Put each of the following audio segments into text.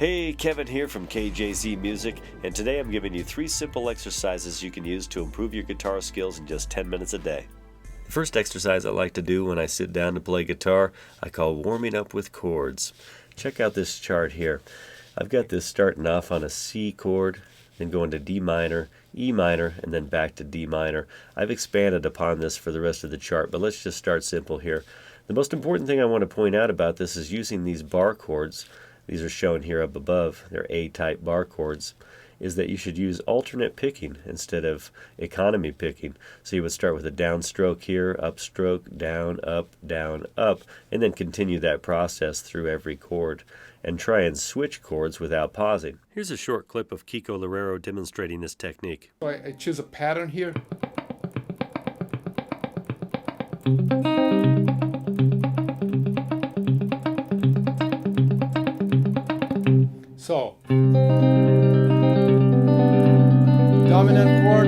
Hey, Kevin here from KJZ Music, and today I'm giving you 3 simple exercises you can use to improve your guitar skills in just 10 minutes a day. The first exercise I like to do when I sit down to play guitar, I call warming up with chords. Check out this chart here. I've got this starting off on a C chord, then going to D minor, E minor, and then back to D minor. I've expanded upon this for the rest of the chart, but let's just start simple here. The most important thing I want to point out about this is using these bar chords. These are shown here up above. They're A-type bar chords. Is that you should use alternate picking instead of economy picking. So you would start with a downstroke here, upstroke, down, up, and then continue that process through every chord. And try and switch chords without pausing. Here's a short clip of Kiko Loureiro demonstrating this technique. So I choose a pattern here. So, dominant chord,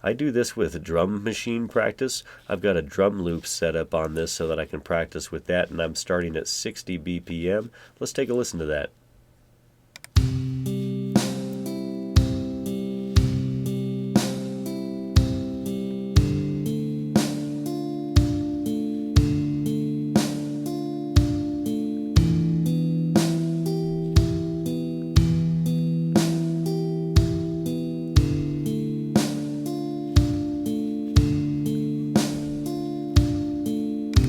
I do this with drum machine practice. I've got a drum loop set up on this so that I can practice with that, and I'm starting at 60 BPM. Let's take a listen to that.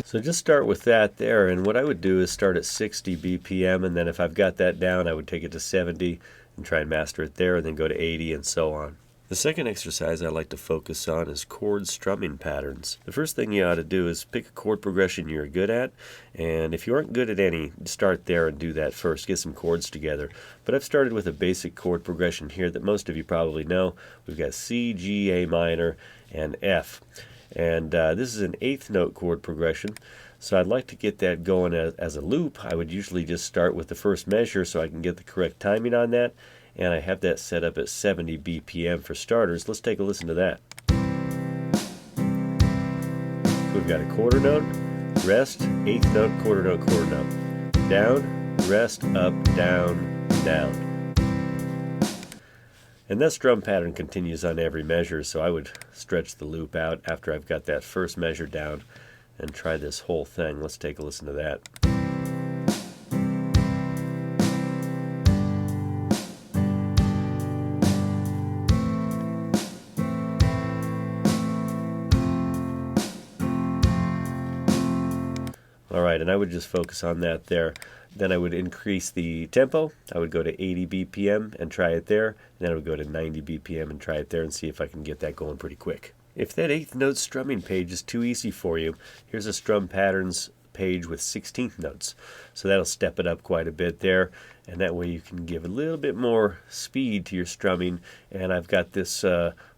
So just start with that there, and what I would do is start at 60 BPM, and then if I've got that down, I would take it to 70 and try and master it there, and then go to 80 and so on. The second exercise I like to focus on is chord strumming patterns. The first thing you ought to do is pick a chord progression you're good at, and if you aren't good at any, start there and do that first. Get some chords together. But I've started with a basic chord progression here that most of you probably know. We've got C, G, A minor, and F. And this is an 8th note chord progression, so I'd like to get that going as a loop. I would usually just start with the first measure so I can get the correct timing on that, and I have that set up at 70 BPM for starters. Let's take a listen to that. We've got a quarter note, rest, 8th note, quarter note, down, rest, up, down, down. And that strum pattern continues on every measure, so I would stretch the loop out after I've got that first measure down and try this whole thing. Let's take a listen to that. Alright, and I would just focus on that there. Then I would increase the tempo. I would go to 80 BPM and try it there. And then I would go to 90 BPM and try it there and see if I can get that going pretty quick. If that 8th note strumming page is too easy for you, here's a strum patterns page with 16th notes. So that'll step it up quite a bit there. And that way you can give a little bit more speed to your strumming. And I've got this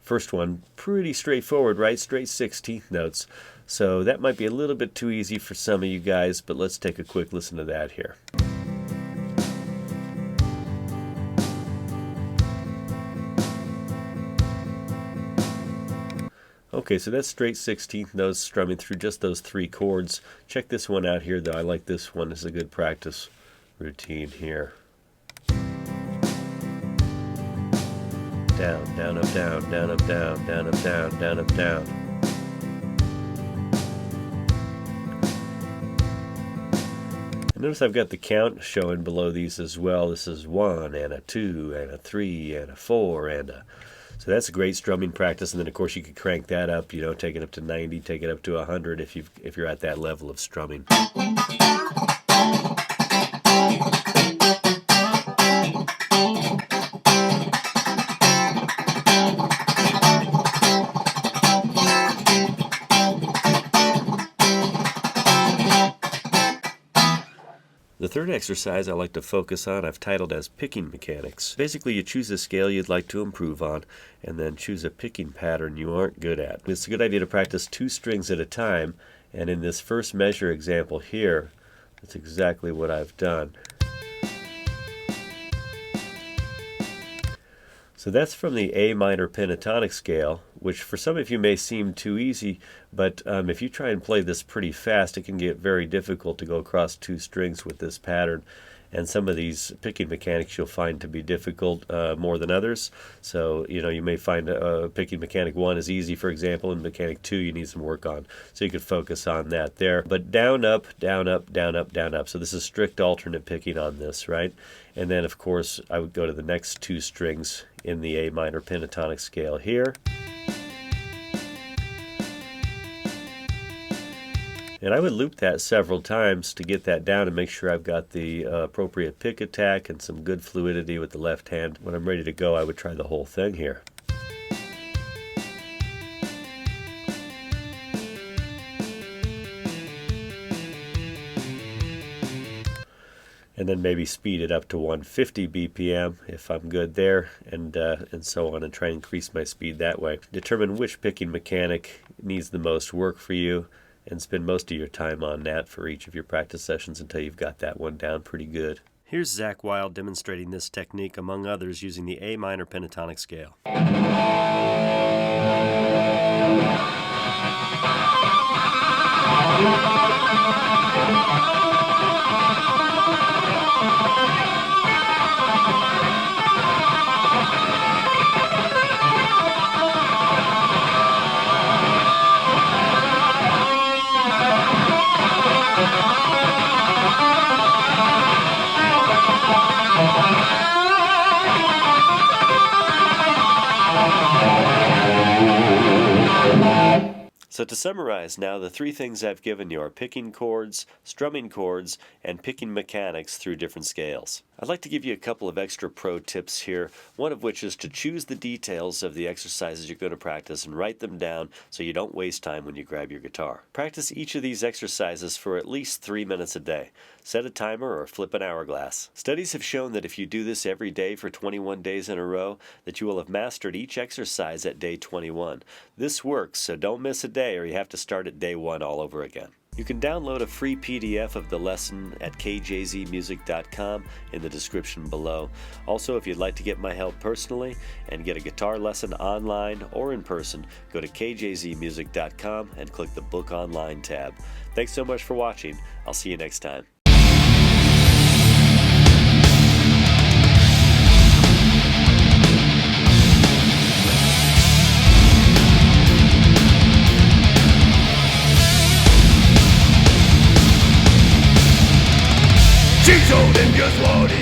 first one pretty straightforward, right? Straight 16th notes. So that might be a little bit too easy for some of you guys, but let's take a quick listen to that here. Okay, so that's straight 16th notes strumming through just those 3 chords. Check this one out here though. I like this one. It's a good practice routine here. Down, down, up, down, down, up, down, down, up, down, down, up, down. Notice I've got the count showing below these as well. This is 1 and a 2 and a 3 and a 4 and a... So that's a great strumming practice, and then of course you could crank that up, you know, take it up to 90, take it up to 100 if you're at that level of strumming. The third exercise I like to focus on I've titled as picking mechanics. Basically you choose a scale you'd like to improve on and then choose a picking pattern you aren't good at. It's a good idea to practice 2 strings at a time, and in this first measure example here, that's exactly what I've done. So that's from the A minor pentatonic scale, which for some of you may seem too easy, but if you try and play this pretty fast, it can get very difficult to go across 2 strings with this pattern. And some of these picking mechanics you'll find to be difficult more than others. So, you may find picking mechanic 1 is easy, for example, and mechanic 2 you need some work on. So you could focus on that there. But down, up, down, up, down, up, down, up. So this is strict alternate picking on this, right? And then, of course, I would go to the next 2 strings in the A minor pentatonic scale here. And I would loop that several times to get that down and make sure I've got the appropriate pick attack and some good fluidity with the left hand. When I'm ready to go, I would try the whole thing here. And then maybe speed it up to 150 BPM if I'm good there, and so on, and try and increase my speed that way. Determine which picking mechanic needs the most work for you, and spend most of your time on that for each of your practice sessions until you've got that one down pretty good. Here's Zach Wild demonstrating this technique, among others, using the A minor pentatonic scale. So to summarize now, the 3 things I've given you are picking chords, strumming chords, and picking mechanics through different scales. I'd like to give you a couple of extra pro tips here, one of which is to choose the details of the exercises you're going to practice and write them down so you don't waste time when you grab your guitar. Practice each of these exercises for at least 3 minutes a day. Set a timer or flip an hourglass. Studies have shown that if you do this every day for 21 days in a row, that you will have mastered each exercise at day 21. This works, so don't miss a day or you have to start at day 1 all over again. You can download a free PDF of the lesson at kjzmusic.com in the description below. Also, if you'd like to get my help personally and get a guitar lesson online or in person, go to kjzmusic.com and click the Book Online tab. Thanks so much for watching. I'll see you next time. She told him just what he